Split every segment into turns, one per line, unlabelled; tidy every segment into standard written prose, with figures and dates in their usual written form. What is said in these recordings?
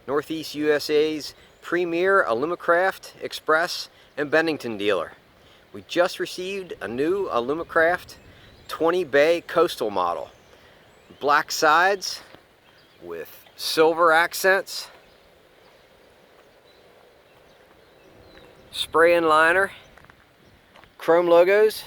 Northeast USA's premier Alumacraft, Express, and Bennington dealer. We just received a new Alumacraft 20 bay coastal model. Black sides with silver accents, spray-in liner, chrome logos.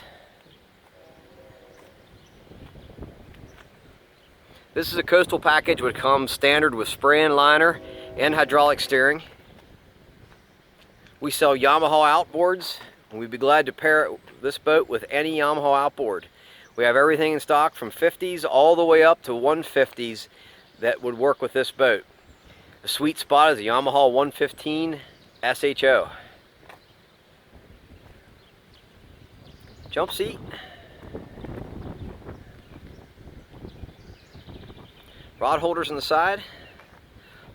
This is a coastal package, would come standard with spray-in liner and hydraulic steering. We sell Yamaha outboards, and we'd be glad to pair this boat with any Yamaha outboard. We have everything in stock from 50s all the way up to 150s that would work with this boat. The sweet spot is a Yamaha 115 SHO. Jump seat. Rod holders on the side.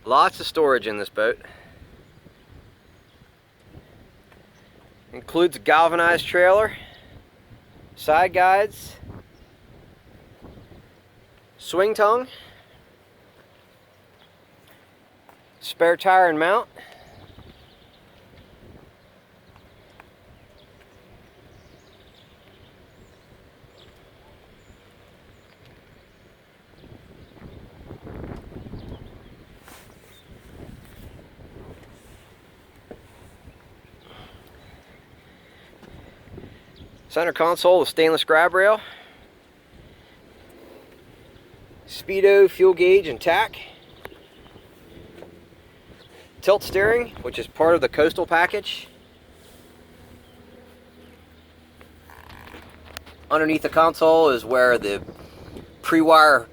Lots of storage in this boat. Includes a galvanized trailer, side guides, swing tongue, spare tire and mount, center console with stainless grab rail, speedo, fuel gauge, and tack, tilt steering, which is part of the coastal package. Underneath the console is where the pre-wire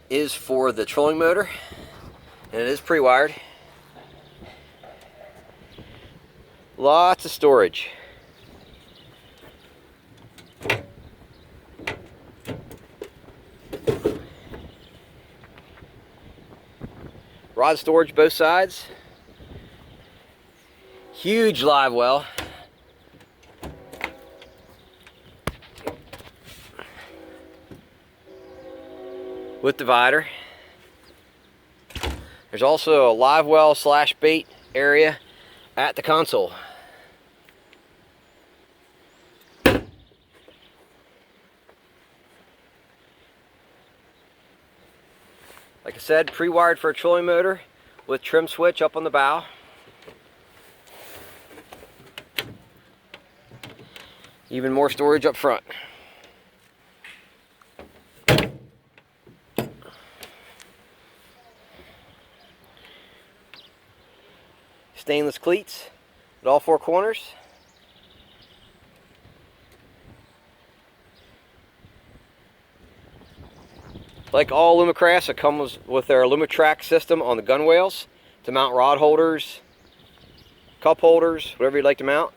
is for the trolling motor, and it is pre-wired. Lots of storage. Rod storage both sides. Huge live well. With divider. There's also a live well / bait area at the console. Like I said, pre-wired for a trolling motor with trim switch up on the bow. Even more storage up front. Stainless cleats at all 4 corners. Like all Alumacrafts, it comes with their Alumatrack system on the gunwales to mount rod holders, cup holders, whatever you'd like to mount.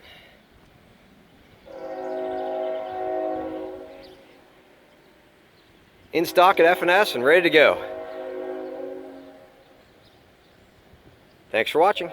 In stock at F&S and ready to go. Thanks for watching.